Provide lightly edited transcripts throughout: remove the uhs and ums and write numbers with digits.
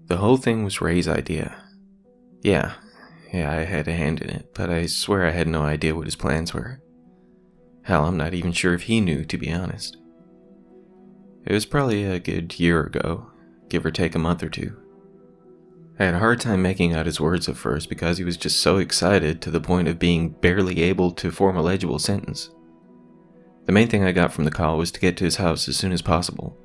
The whole thing was Ray's idea. Yeah, I had a hand in it, but I swear I had no idea what his plans were. Hell, I'm not even sure if he knew, to be honest. It was probably a good year ago, give or take a month or two. I had a hard time making out his words at first because he was just so excited to the point of being barely able to form a legible sentence. The main thing I got from the call was to get to his house as soon as possible.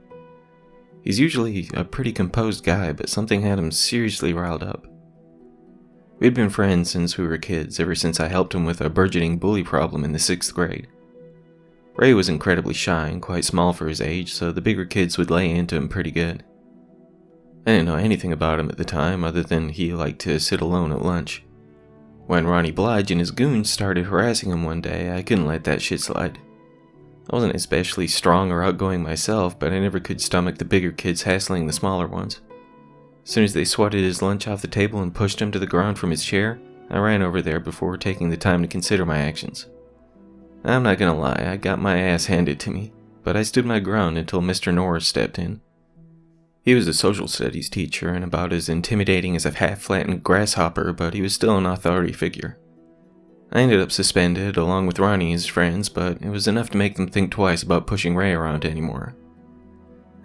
He's usually a pretty composed guy, but something had him seriously riled up. We'd been friends since we were kids, ever since I helped him with a burgeoning bully problem in the 6th grade. Ray was incredibly shy and quite small for his age, so the bigger kids would lay into him pretty good. I didn't know anything about him at the time, other than he liked to sit alone at lunch. When Ronnie Blige and his goons started harassing him one day, I couldn't let that shit slide. I wasn't especially strong or outgoing myself, but I never could stomach the bigger kids hassling the smaller ones. As soon as they swatted his lunch off the table and pushed him to the ground from his chair, I ran over there before taking the time to consider my actions. I'm not gonna lie, I got my ass handed to me, but I stood my ground until Mr. Norris stepped in. He was a social studies teacher and about as intimidating as a half-flattened grasshopper, but he was still an authority figure. I ended up suspended along with Ronnie and his friends, but it was enough to make them think twice about pushing Ray around anymore.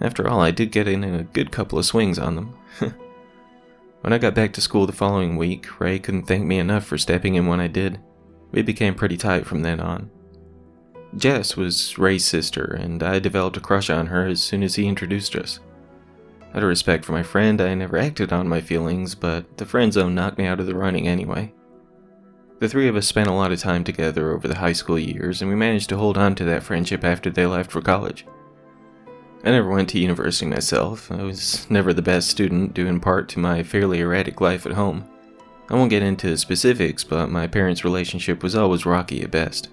After all, I did get in a good couple of swings on them. When I got back to school the following week, Ray couldn't thank me enough for stepping in when I did. We became pretty tight from then on. Jess was Ray's sister, and I developed a crush on her as soon as he introduced us. Out of respect for my friend, I never acted on my feelings, but the friend zone knocked me out of the running anyway. The three of us spent a lot of time together over the high school years, and we managed to hold on to that friendship after they left for college. I never went to university myself. I was never the best student, due in part to my fairly erratic life at home. I won't get into specifics, but my parents' relationship was always rocky at best.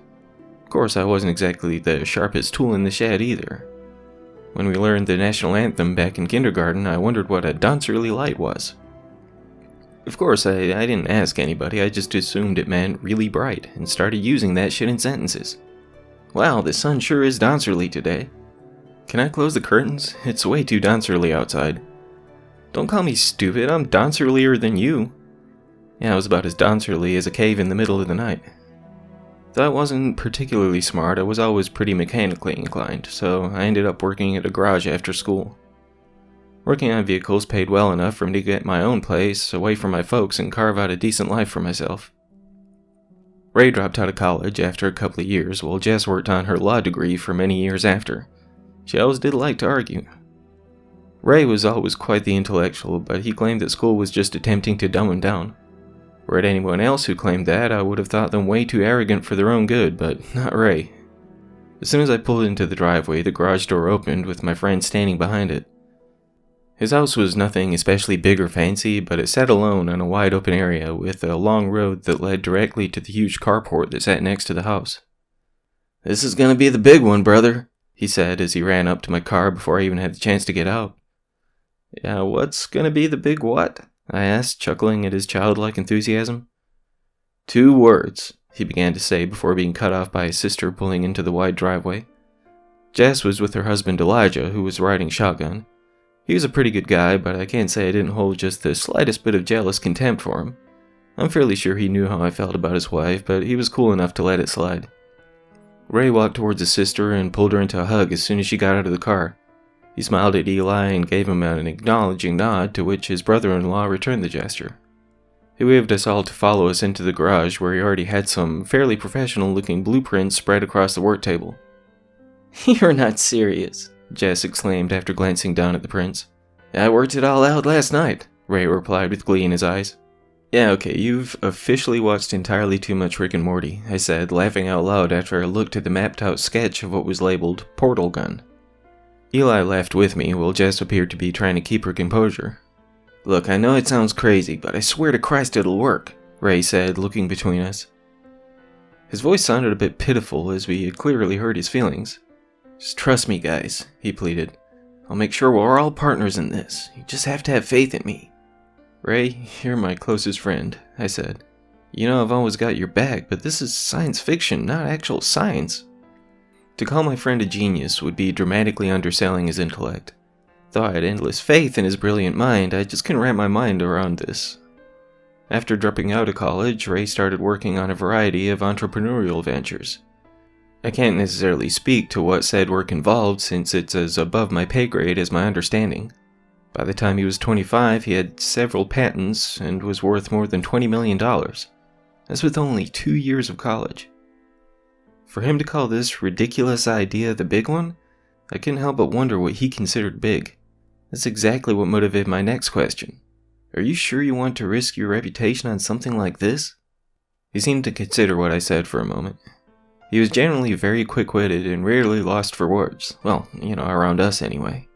Of course, I wasn't exactly the sharpest tool in the shed either. When we learned the national anthem back in kindergarten, I wondered what a dancerly light was. Of course, I didn't ask anybody, I just assumed it meant really bright, and started using that shit in sentences. Wow, the sun sure is dancerly today. Can I close the curtains? It's way too dancerly outside. Don't call me stupid, I'm dancerlier than you. Yeah, I was about as dancerly as a cave in the middle of the night. Though I wasn't particularly smart, I was always pretty mechanically inclined, so I ended up working at a garage after school. Working on vehicles paid well enough for me to get my own place, away from my folks, and carve out a decent life for myself. Ray dropped out of college after a couple of years, while Jess worked on her law degree for many years after. She always did like to argue. Ray was always quite the intellectual, but he claimed that school was just attempting to dumb him down. Were it anyone else who claimed that, I would have thought them way too arrogant for their own good, but not Ray. As soon as I pulled into the driveway, the garage door opened with my friend standing behind it. His house was nothing especially big or fancy, but it sat alone on a wide open area with a long road that led directly to the huge carport that sat next to the house. "This is gonna be the big one, brother," he said as he ran up to my car before I even had the chance to get out. "Yeah, what's gonna be the big what?" I asked, chuckling at his childlike enthusiasm. "2 words," he began to say before being cut off by his sister pulling into the wide driveway. Jess was with her husband Elijah, who was riding shotgun. He was a pretty good guy, but I can't say I didn't hold just the slightest bit of jealous contempt for him. I'm fairly sure he knew how I felt about his wife, but he was cool enough to let it slide. Ray walked towards his sister and pulled her into a hug as soon as she got out of the car. He smiled at Eli and gave him an acknowledging nod, to which his brother-in-law returned the gesture. He waved us all to follow us into the garage, where he already had some fairly professional-looking blueprints spread across the work table. "You're not serious," Jess exclaimed after glancing down at the prints. "I worked it all out last night," Ray replied with glee in his eyes. "Yeah, okay, you've officially watched entirely too much Rick and Morty," I said, laughing out loud after I looked at the mapped-out sketch of what was labeled Portal Gun. Eli laughed with me, while Jess appeared to be trying to keep her composure. "Look, I know it sounds crazy, but I swear to Christ it'll work," Ray said, looking between us. His voice sounded a bit pitiful, as we had clearly hurt his feelings. "Just trust me, guys," he pleaded. "I'll make sure we're all partners in this. You just have to have faith in me." "Ray, you're my closest friend," I said. "You know I've always got your back, but this is science fiction, not actual science." To call my friend a genius would be dramatically underselling his intellect. Though I had endless faith in his brilliant mind, I just couldn't wrap my mind around this. After dropping out of college, Ray started working on a variety of entrepreneurial ventures. I can't necessarily speak to what said work involved since it's as above my pay grade as my understanding. By the time he was 25, he had several patents and was worth more than $20 million. That's with only 2 years of college. For him to call this ridiculous idea the big one, I couldn't help but wonder what he considered big. That's exactly what motivated my next question. Are you sure you want to risk your reputation on something like this? He seemed to consider what I said for a moment. He was generally very quick-witted and rarely lost for words. Well, around us anyway.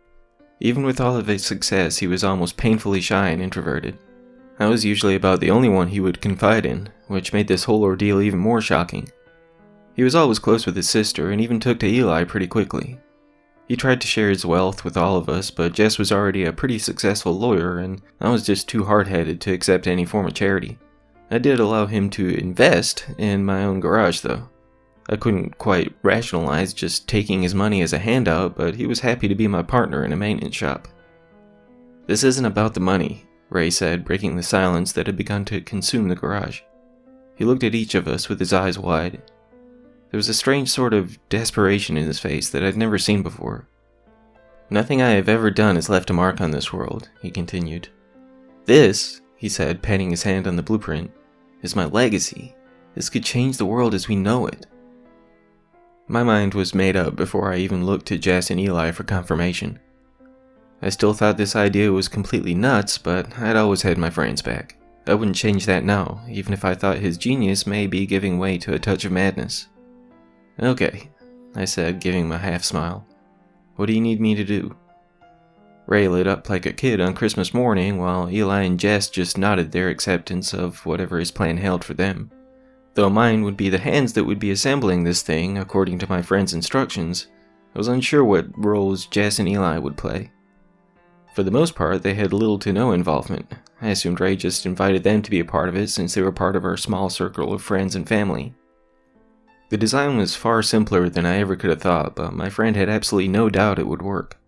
Even with all of his success, he was almost painfully shy and introverted. I was usually about the only one he would confide in, which made this whole ordeal even more shocking. He was always close with his sister and even took to Eli pretty quickly. He tried to share his wealth with all of us, but Jess was already a pretty successful lawyer and I was just too hard-headed to accept any form of charity. I did allow him to invest in my own garage though. I couldn't quite rationalize just taking his money as a handout, but he was happy to be my partner in a maintenance shop. This isn't about the money, Ray said, breaking the silence that had begun to consume the garage. He looked at each of us with his eyes wide. There was a strange sort of desperation in his face that I'd never seen before. Nothing I have ever done has left a mark on this world, he continued. This, he said, patting his hand on the blueprint, is my legacy. This could change the world as we know it. My mind was made up before I even looked to Jess and Eli for confirmation. I still thought this idea was completely nuts, but I'd always had my friend's back. I wouldn't change that now, even if I thought his genius may be giving way to a touch of madness. Okay, I said, giving him a half smile. What do you need me to do? Ray lit up like a kid on Christmas morning, while Eli and Jess just nodded their acceptance of whatever his plan held for them. Though mine would be the hands that would be assembling this thing, according to my friend's instructions, I was unsure what roles Jess and Eli would play. For the most part, they had little to no involvement. I assumed Ray just invited them to be a part of it since they were part of our small circle of friends and family. The design was far simpler than I ever could have thought, but my friend had absolutely no doubt it would work.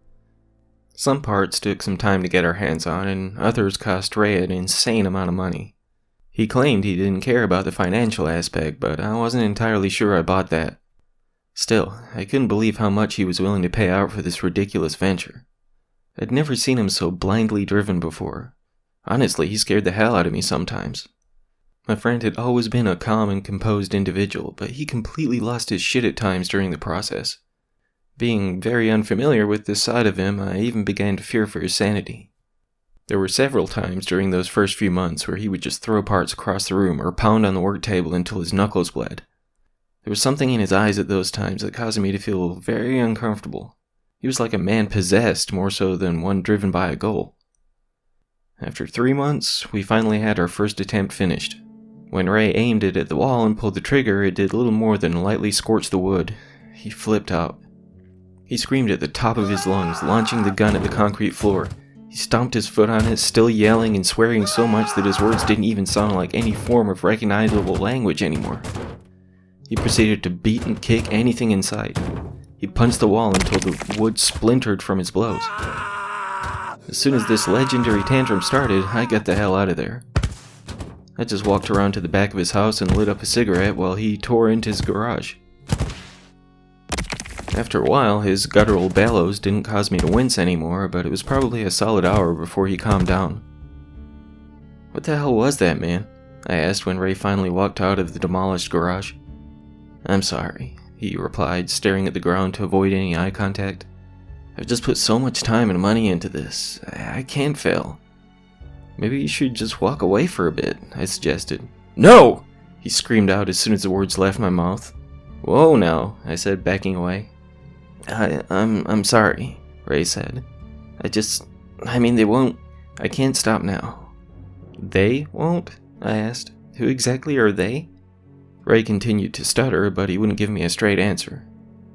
Some parts took some time to get our hands on, and others cost Ray an insane amount of money. He claimed he didn't care about the financial aspect, but I wasn't entirely sure I bought that. Still, I couldn't believe how much he was willing to pay out for this ridiculous venture. I'd never seen him so blindly driven before. Honestly, he scared the hell out of me sometimes. My friend had always been a calm and composed individual, but he completely lost his shit at times during the process. Being very unfamiliar with this side of him, I even began to fear for his sanity. There were several times during those first few months where he would just throw parts across the room or pound on the work table until his knuckles bled. There was something in his eyes at those times that caused me to feel very uncomfortable. He was like a man possessed more so than one driven by a goal. After 3 months, we finally had our first attempt finished. When Ray aimed it at the wall and pulled the trigger, it did little more than lightly scorch the wood. He flipped out. He screamed at the top of his lungs, launching the gun at the concrete floor. He stomped his foot on it, still yelling and swearing so much that his words didn't even sound like any form of recognizable language anymore. He proceeded to beat and kick anything in sight. He punched the wall until the wood splintered from his blows. As soon as this legendary tantrum started, I got the hell out of there. I just walked around to the back of his house and lit up a cigarette while he tore into his garage. After a while, his guttural bellows didn't cause me to wince anymore, but it was probably a solid hour before he calmed down. What the hell was that, man? I asked when Ray finally walked out of the demolished garage. I'm sorry, he replied, staring at the ground to avoid any eye contact. I've just put so much time and money into this. I can't fail. Maybe you should just walk away for a bit, I suggested. No! He screamed out as soon as the words left my mouth. Whoa now, I said, backing away. I'm sorry, Ray said. They won't. I can't stop now. They won't? I asked. Who exactly are they? Ray continued to stutter, but he wouldn't give me a straight answer.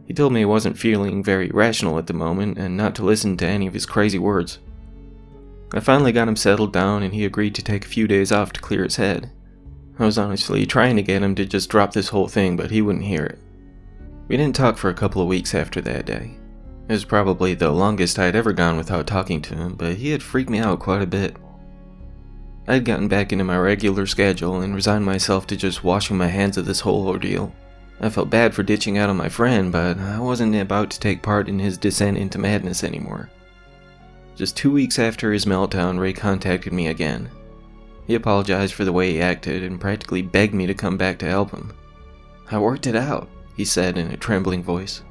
He told me he wasn't feeling very rational at the moment and not to listen to any of his crazy words. I finally got him settled down and he agreed to take a few days off to clear his head. I was honestly trying to get him to just drop this whole thing, but he wouldn't hear it. We didn't talk for a couple of weeks after that day. It was probably the longest I had ever gone without talking to him, but he had freaked me out quite a bit. I had gotten back into my regular schedule and resigned myself to just washing my hands of this whole ordeal. I felt bad for ditching out on my friend, but I wasn't about to take part in his descent into madness anymore. Just 2 weeks after his meltdown, Ray contacted me again. He apologized for the way he acted and practically begged me to come back to help him. "I worked it out," he said in a trembling voice.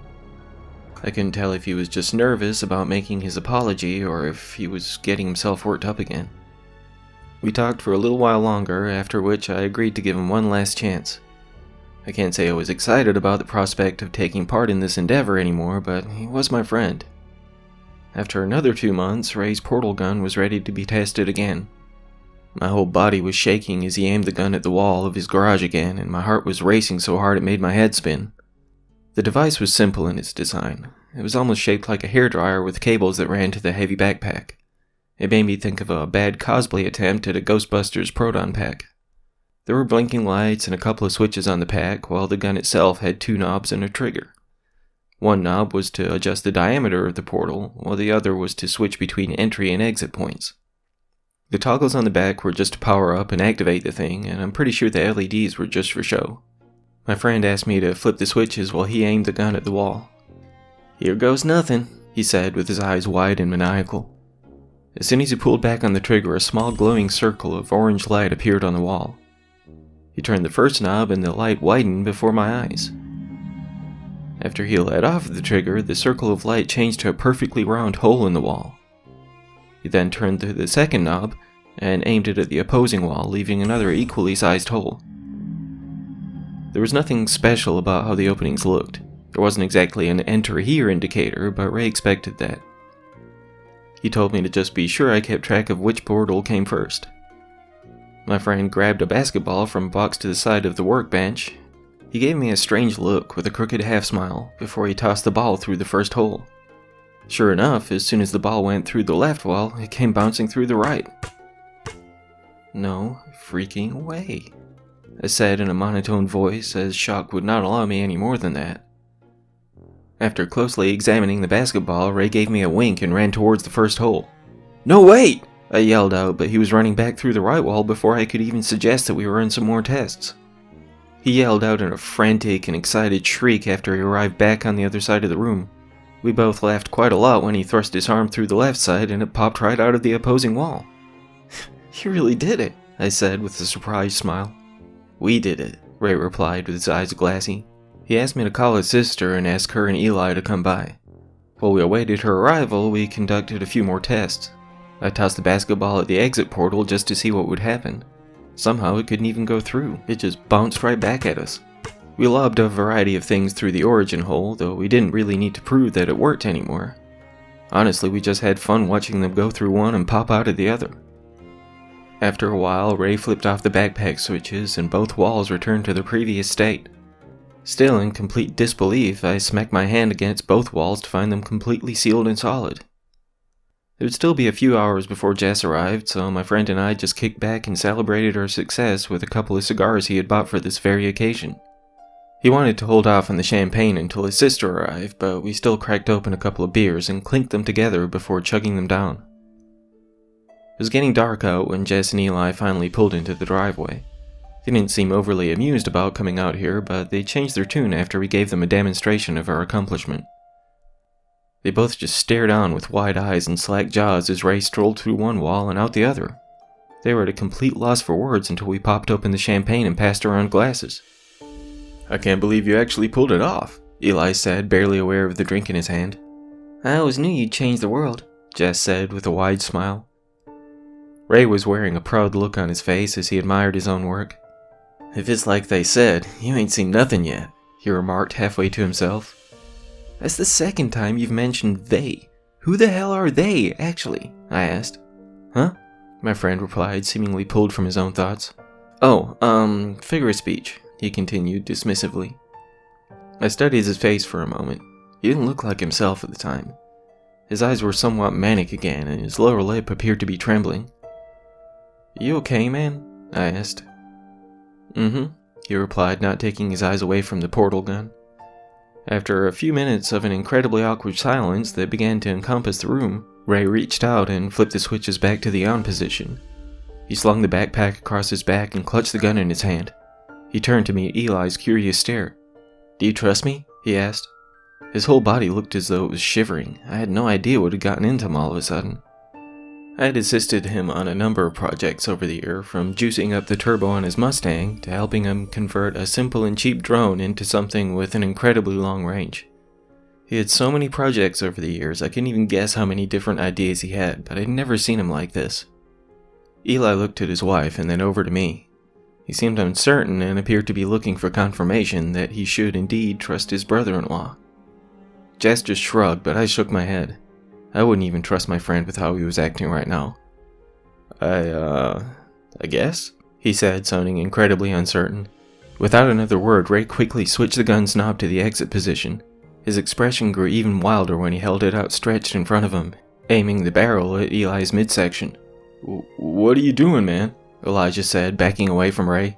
I couldn't tell if he was just nervous about making his apology or if he was getting himself worked up again. We talked for a little while longer, after which I agreed to give him one last chance. I can't say I was excited about the prospect of taking part in this endeavor anymore, but he was my friend. After another 2 months, Ray's portal gun was ready to be tested again. My whole body was shaking as he aimed the gun at the wall of his garage again, and my heart was racing so hard it made my head spin. The device was simple in its design. It was almost shaped like a hairdryer with cables that ran to the heavy backpack. It made me think of a bad cosplay attempt at a Ghostbusters proton pack. There were blinking lights and a couple of switches on the pack, while the gun itself had 2 knobs and a trigger. One knob was to adjust the diameter of the portal, while the other was to switch between entry and exit points. The toggles on the back were just to power up and activate the thing, and I'm pretty sure the LEDs were just for show. My friend asked me to flip the switches while he aimed the gun at the wall. "Here goes nothing," he said with his eyes wide and maniacal. As soon as he pulled back on the trigger, a small glowing circle of orange light appeared on the wall. He turned the first knob and the light widened before my eyes. After he let off the trigger, the circle of light changed to a perfectly round hole in the wall. He then turned to the second knob and aimed it at the opposing wall, leaving another equally sized hole. There was nothing special about how the openings looked. There wasn't exactly an enter here indicator, but Ray expected that. He told me to just be sure I kept track of which portal came first. My friend grabbed a basketball from a box to the side of the workbench. He gave me a strange look with a crooked half-smile before he tossed the ball through the first hole. Sure enough, as soon as the ball went through the left wall, it came bouncing through the right. "No freaking way," I said in a monotone voice, as shock would not allow me any more than that. After closely examining the basketball, Ray gave me a wink and ran towards the first hole. "No, wait!" I yelled out, but he was running back through the right wall before I could even suggest that we run some more tests. He yelled out in a frantic and excited shriek after he arrived back on the other side of the room. We both laughed quite a lot when he thrust his arm through the left side and it popped right out of the opposing wall. "You really did it," I said with a surprised smile. "We did it," Ray replied with his eyes glassy. He asked me to call his sister and ask her and Eli to come by. While we awaited her arrival, we conducted a few more tests. I tossed the basketball at the exit portal just to see what would happen. Somehow it couldn't even go through. It just bounced right back at us. We lobbed a variety of things through the origin hole, though we didn't really need to prove that it worked anymore. Honestly, we just had fun watching them go through one and pop out of the other. After a while, Ray flipped off the backpack switches and both walls returned to their previous state. Still in complete disbelief, I smacked my hand against both walls to find them completely sealed and solid. It would still be a few hours before Jess arrived, so my friend and I just kicked back and celebrated our success with a couple of cigars he had bought for this very occasion. He wanted to hold off on the champagne until his sister arrived, but we still cracked open a couple of beers and clinked them together before chugging them down. It was getting dark out when Jess and Eli finally pulled into the driveway. They didn't seem overly amused about coming out here, but they changed their tune after we gave them a demonstration of our accomplishment. They both just stared on with wide eyes and slack jaws as Ray strolled through one wall and out the other. They were at a complete loss for words until we popped open the champagne and passed around glasses. "I can't believe you actually pulled it off," Eli said, barely aware of the drink in his hand. "I always knew you'd change the world," Jess said with a wide smile. Ray was wearing a proud look on his face as he admired his own work. "If it's like they said, you ain't seen nothing yet," he remarked halfway to himself. "That's the second time you've mentioned they. Who the hell are they, actually?" I asked. "Huh?" my friend replied, seemingly pulled from his own thoughts. "Oh, figure of speech," he continued dismissively. I studied his face for a moment. He didn't look like himself at the time. His eyes were somewhat manic again, and his lower lip appeared to be trembling. "You okay, man?" I asked. "Mm-hmm," he replied, not taking his eyes away from the portal gun. After a few minutes of an incredibly awkward silence that began to encompass the room, Ray reached out and flipped the switches back to the on position. He slung the backpack across his back and clutched the gun in his hand. He turned to meet Eli's curious stare. "Do you trust me?" he asked. His whole body looked as though it was shivering. I had no idea what had gotten into him all of a sudden. I had assisted him on a number of projects over the year, from juicing up the turbo on his Mustang to helping him convert a simple and cheap drone into something with an incredibly long range. He had so many projects over the years, I couldn't even guess how many different ideas he had, but I'd never seen him like this. Eli looked at his wife and then over to me. He seemed uncertain and appeared to be looking for confirmation that he should indeed trust his brother-in-law. Jess just shrugged, but I shook my head. I wouldn't even trust my friend with how he was acting right now. I guess? He said, sounding incredibly uncertain. Without another word, Ray quickly switched the gun's knob to the exit position. His expression grew even wilder when he held it outstretched in front of him, aiming the barrel at Eli's midsection. "What are you doing, man?" Elijah said, backing away from Ray.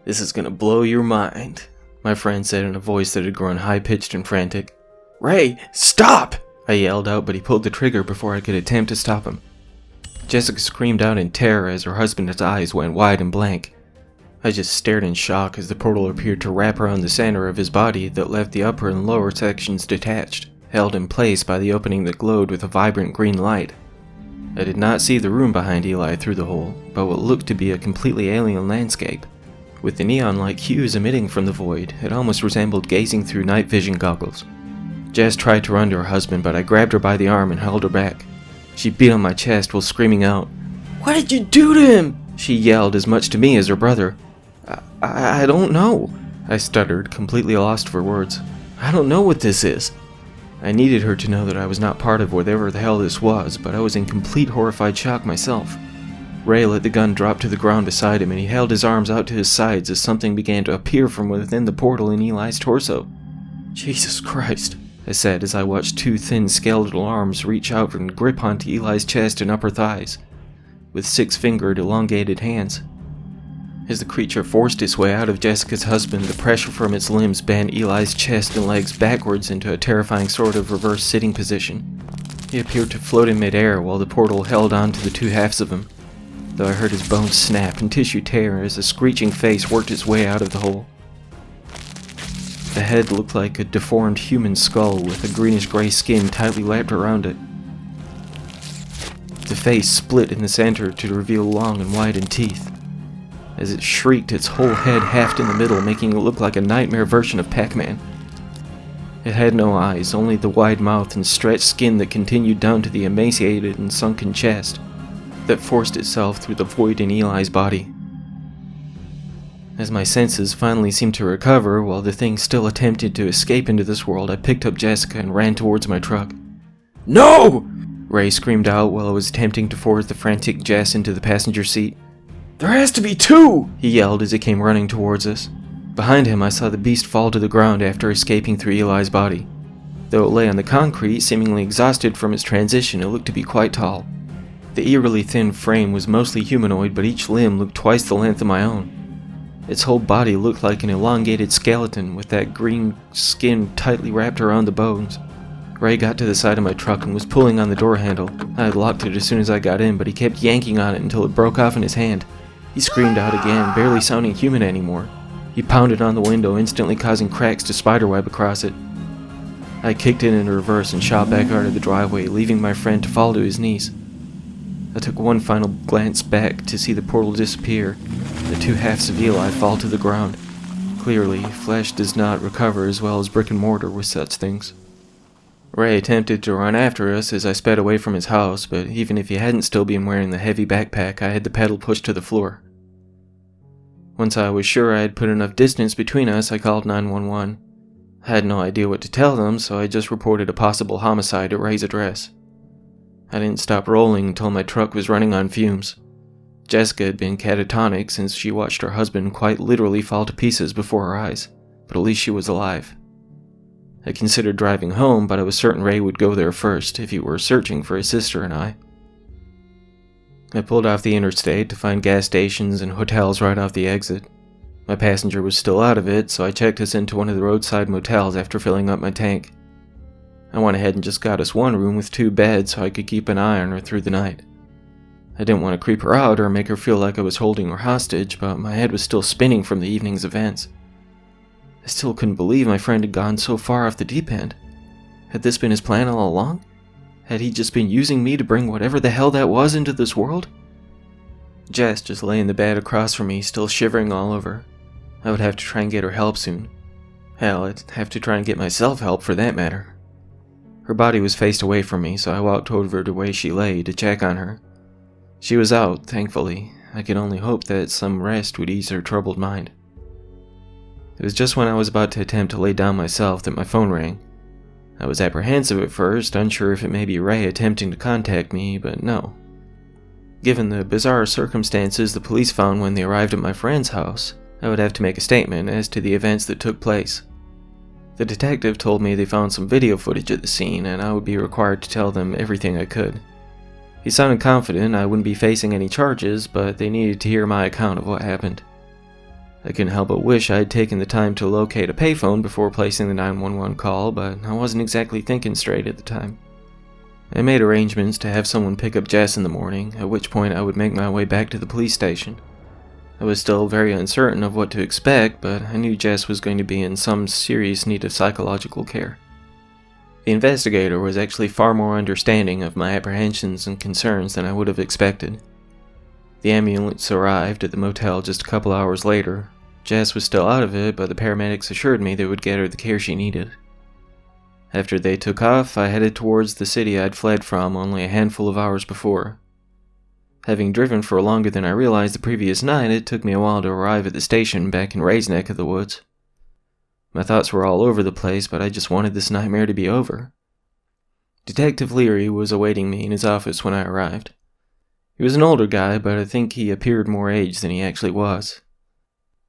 "This is gonna blow your mind," my friend said in a voice that had grown high-pitched and frantic. "Ray, stop!" I yelled out, but he pulled the trigger before I could attempt to stop him. Jessica screamed out in terror as her husband's eyes went wide and blank. I just stared in shock as the portal appeared to wrap around the center of his body that left the upper and lower sections detached, held in place by the opening that glowed with a vibrant green light. I did not see the room behind Eli through the hole, but what looked to be a completely alien landscape. With the neon-like hues emitting from the void, it almost resembled gazing through night vision goggles. Jess tried to run to her husband, but I grabbed her by the arm and held her back. She beat on my chest while screaming out, "What did you do to him?" She yelled as much to me as her brother. I don't know," I stuttered, completely lost for words. "I don't know what this is." I needed her to know that I was not part of whatever the hell this was, but I was in complete horrified shock myself. Ray let the gun drop to the ground beside him, and he held his arms out to his sides as something began to appear from within the portal in Eli's torso. "Jesus Christ," I said as I watched two thin skeletal arms reach out and grip onto Eli's chest and upper thighs, with six-fingered, elongated hands. As the creature forced its way out of Jessica's husband, the pressure from its limbs bent Eli's chest and legs backwards into a terrifying sort of reverse sitting position. He appeared to float in midair while the portal held on to the two halves of him, though I heard his bones snap and tissue tear as a screeching face worked its way out of the hole. The head looked like a deformed human skull with a greenish-gray skin tightly wrapped around it. The face split in the center to reveal long and widened teeth. As it shrieked, its whole head halved in the middle, making it look like a nightmare version of Pac-Man. It had no eyes, only the wide mouth and stretched skin that continued down to the emaciated and sunken chest that forced itself through the void in Eli's body. As my senses finally seemed to recover, while the thing still attempted to escape into this world, I picked up Jessica and ran towards my truck. "No!" Ray screamed out while I was attempting to force the frantic Jess into the passenger seat. "There has to be two!" he yelled as he came running towards us. Behind him, I saw the beast fall to the ground after escaping through Eli's body. Though it lay on the concrete, seemingly exhausted from its transition, it looked to be quite tall. The eerily thin frame was mostly humanoid, but each limb looked twice the length of my own. Its whole body looked like an elongated skeleton with that green skin tightly wrapped around the bones. Ray got to the side of my truck and was pulling on the door handle. I had locked it as soon as I got in, but he kept yanking on it until it broke off in his hand. He screamed out again, barely sounding human anymore. He pounded on the window, instantly causing cracks to spiderweb across it. I kicked it into reverse and shot back out of the driveway, leaving my friend to fall to his knees. I took one final glance back to see the portal disappear, and the two halves of Eli fall to the ground. Clearly, flesh does not recover as well as brick and mortar with such things. Ray attempted to run after us as I sped away from his house, but even if he hadn't still been wearing the heavy backpack, I had the pedal pushed to the floor. Once I was sure I had put enough distance between us, I called 911. I had no idea what to tell them, so I just reported a possible homicide at Ray's address. I didn't stop rolling until my truck was running on fumes. Jessica had been catatonic since she watched her husband quite literally fall to pieces before her eyes, but at least she was alive. I considered driving home, but I was certain Ray would go there first if he were searching for his sister and I. I pulled off the interstate to find gas stations and hotels right off the exit. My passenger was still out of it, so I checked us into one of the roadside motels after filling up my tank. I went ahead and just got us one room with 2 beds so I could keep an eye on her through the night. I didn't want to creep her out or make her feel like I was holding her hostage, but my head was still spinning from the evening's events. I still couldn't believe my friend had gone so far off the deep end. Had this been his plan all along? Had he just been using me to bring whatever the hell that was into this world? Jess just lay in the bed across from me, still shivering all over. I would have to try and get her help soon. Hell, I'd have to try and get myself help for that matter. Her body was faced away from me, so I walked over to where she lay to check on her. She was out, thankfully. I could only hope that some rest would ease her troubled mind. It was just when I was about to attempt to lay down myself that my phone rang. I was apprehensive at first, unsure if it may be Ray attempting to contact me, but no. Given the bizarre circumstances the police found when they arrived at my friend's house, I would have to make a statement as to the events that took place. The detective told me they found some video footage at the scene, and I would be required to tell them everything I could. He sounded confident I wouldn't be facing any charges, but they needed to hear my account of what happened. I couldn't help but wish I had taken the time to locate a payphone before placing the 911 call, but I wasn't exactly thinking straight at the time. I made arrangements to have someone pick up Jess in the morning, at which point I would make my way back to the police station. I was still very uncertain of what to expect, but I knew Jess was going to be in some serious need of psychological care. The investigator was actually far more understanding of my apprehensions and concerns than I would have expected. The ambulance arrived at the motel just a couple hours later. Jess was still out of it, but the paramedics assured me they would get her the care she needed. After they took off, I headed towards the city I'd fled from only a handful of hours before. Having driven for longer than I realized the previous night, it took me a while to arrive at the station back in Ray's neck of the woods. My thoughts were all over the place, but I just wanted this nightmare to be over. Detective Leary was awaiting me in his office when I arrived. He was an older guy, but I think he appeared more aged than he actually was.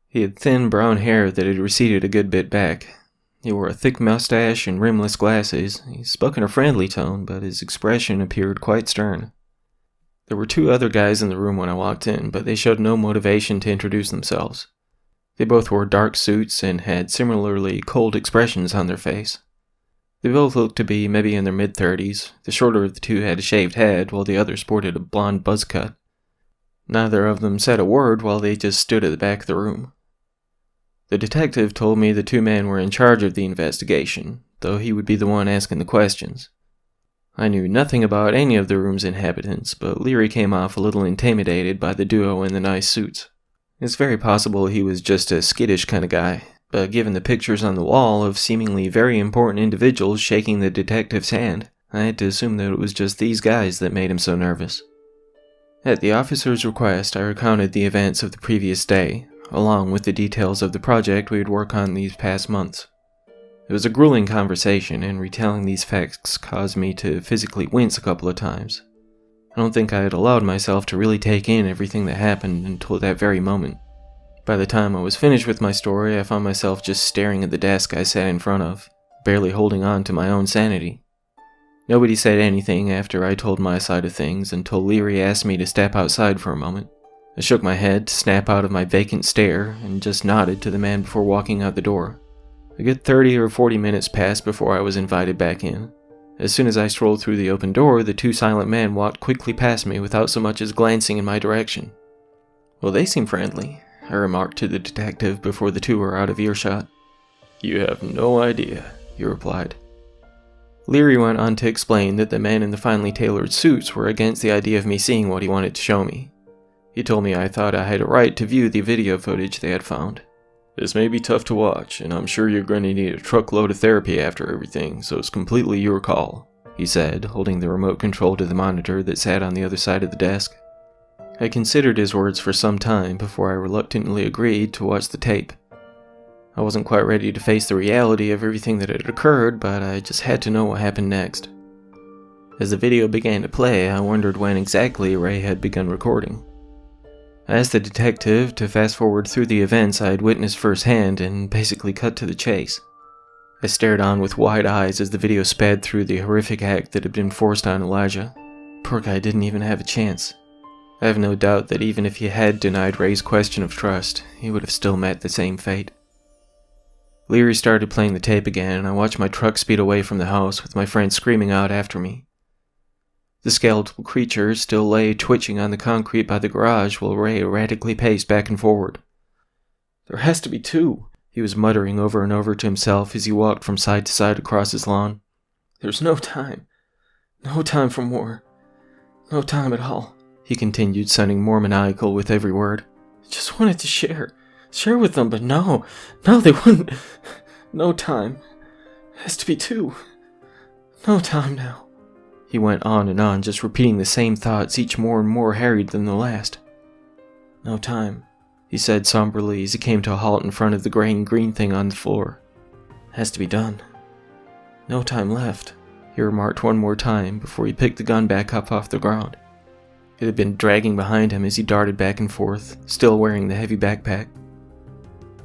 He had thin brown hair that had receded a good bit back. He wore a thick mustache and rimless glasses. He spoke in a friendly tone, but his expression appeared quite stern. There were 2 other guys in the room when I walked in, but they showed no motivation to introduce themselves. They both wore dark suits and had similarly cold expressions on their face. They both looked to be maybe in their mid-30s. The shorter of the 2 had a shaved head, while the other sported a blonde buzz cut. Neither of them said a word while they just stood at the back of the room. The detective told me the 2 men were in charge of the investigation, though he would be the one asking the questions. I knew nothing about any of the room's inhabitants, but Leary came off a little intimidated by the duo in the nice suits. It's very possible he was just a skittish kind of guy, but given the pictures on the wall of seemingly very important individuals shaking the detective's hand, I had to assume that it was just these guys that made him so nervous. At the officer's request, I recounted the events of the previous day, along with the details of the project we would work on these past months. It was a grueling conversation, and retelling these facts caused me to physically wince a couple of times. I don't think I had allowed myself to really take in everything that happened until that very moment. By the time I was finished with my story, I found myself just staring at the desk I sat in front of, barely holding on to my own sanity. Nobody said anything after I told my side of things until Leary asked me to step outside for a moment. I shook my head to snap out of my vacant stare and just nodded to the man before walking out the door. A good 30 or 40 minutes passed before I was invited back in. As soon as I strolled through the open door, the 2 silent men walked quickly past me without so much as glancing in my direction. "Well, they seem friendly," I remarked to the detective before the 2 were out of earshot. "You have no idea," he replied. Leary went on to explain that the men in the finely tailored suits were against the idea of me seeing what he wanted to show me. He told me I thought I had a right to view the video footage they had found. "This may be tough to watch, and I'm sure you're going to need a truckload of therapy after everything, so it's completely your call," he said, holding the remote control to the monitor that sat on the other side of the desk. I considered his words for some time before I reluctantly agreed to watch the tape. I wasn't quite ready to face the reality of everything that had occurred, but I just had to know what happened next. As the video began to play, I wondered when exactly Ray had begun recording. I asked the detective to fast forward through the events I had witnessed firsthand and basically cut to the chase. I stared on with wide eyes as the video sped through the horrific act that had been forced on Elijah. Poor guy didn't even have a chance. I have no doubt that even if he had denied Ray's question of trust, he would have still met the same fate. Leary started playing the tape again, and I watched my truck speed away from the house with my friend screaming out after me. The skeletal creature still lay twitching on the concrete by the garage while Ray erratically paced back and forward. "There has to be two," he was muttering over and over to himself as he walked from side to side across his lawn. "There's no time. No time for more. No time at all," he continued, sounding more maniacal with every word. "Just wanted to share with them, but no, they wouldn't. No time. Has to be two. No time now." He went on, just repeating the same thoughts, each more and more harried than the last. "No time," he said somberly as he came to a halt in front of the graying green thing on the floor. "Has to be done. No time left," he remarked one more time before he picked the gun back up off the ground. It had been dragging behind him as he darted back and forth, still wearing the heavy backpack.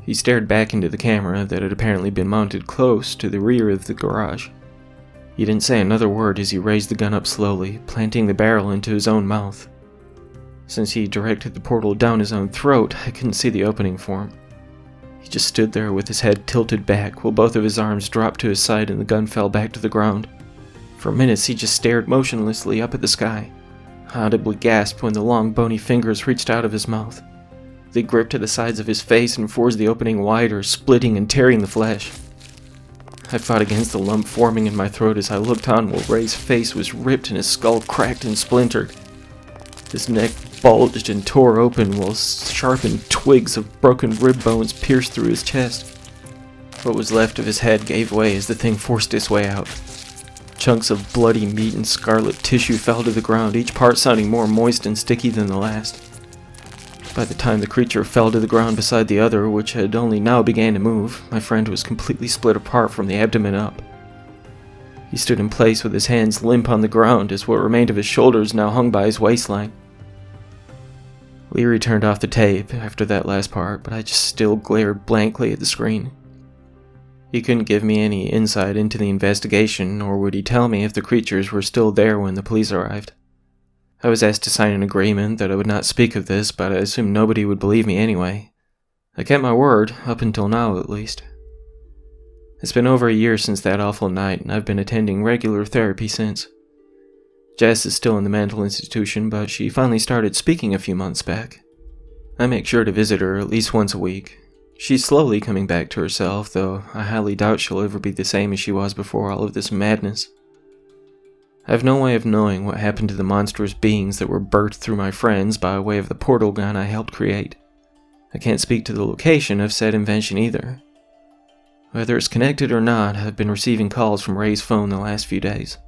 He stared back into the camera that had apparently been mounted close to the rear of the garage. He didn't say another word as he raised the gun up slowly, planting the barrel into his own mouth. Since he directed the portal down his own throat, I couldn't see the opening for him. He just stood there with his head tilted back while both of his arms dropped to his side and the gun fell back to the ground. For minutes he just stared motionlessly up at the sky. I audibly gasped when the long bony fingers reached out of his mouth. They gripped to the sides of his face and forced the opening wider, splitting and tearing the flesh. I fought against the lump forming in my throat as I looked on while Ray's face was ripped and his skull cracked and splintered. His neck bulged and tore open while sharpened twigs of broken rib bones pierced through his chest. What was left of his head gave way as the thing forced its way out. Chunks of bloody meat and scarlet tissue fell to the ground, each part sounding more moist and sticky than the last. By the time the creature fell to the ground beside the other, which had only now began to move, my friend was completely split apart from the abdomen up. He stood in place with his hands limp on the ground as what remained of his shoulders now hung by his waistline. Leary turned off the tape after that last part, but I just still glared blankly at the screen. He couldn't give me any insight into the investigation, nor would he tell me if the creatures were still there when the police arrived. I was asked to sign an agreement that I would not speak of this, but I assumed nobody would believe me anyway. I kept my word, up until now at least. It's been over a year since that awful night, and I've been attending regular therapy since. Jess is still in the mental institution, but she finally started speaking a few months back. I make sure to visit her at least once a week. She's slowly coming back to herself, though I highly doubt she'll ever be the same as she was before all of this madness. I have no way of knowing what happened to the monstrous beings that were birthed through my friends by way of the portal gun I helped create. I can't speak to the location of said invention either. Whether it's connected or not, I've been receiving calls from Ray's phone the last few days.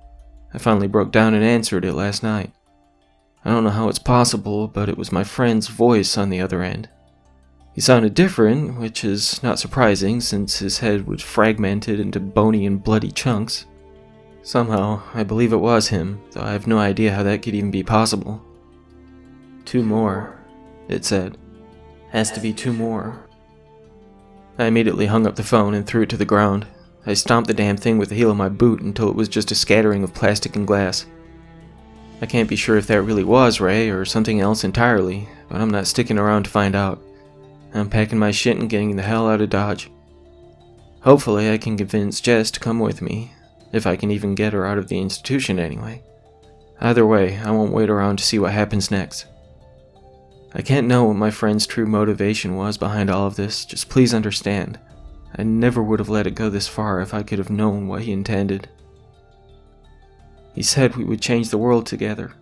I finally broke down and answered it last night. I don't know how it's possible, but it was my friend's voice on the other end. He sounded different, which is not surprising since his head was fragmented into bony and bloody chunks. Somehow, I believe it was him, though I have no idea how that could even be possible. 2 more, it said. Has to be 2 more. I immediately hung up the phone and threw it to the ground. I stomped the damn thing with the heel of my boot until it was just a scattering of plastic and glass. I can't be sure if that really was Ray or something else entirely, but I'm not sticking around to find out. I'm packing my shit and getting the hell out of Dodge. Hopefully I can convince Jess to come with me, if I can even get her out of the institution anyway. Either way, I won't wait around to see what happens next. I can't know what my friend's true motivation was behind all of this, just please understand. I never would have let it go this far if I could have known what he intended. He said we would change the world together.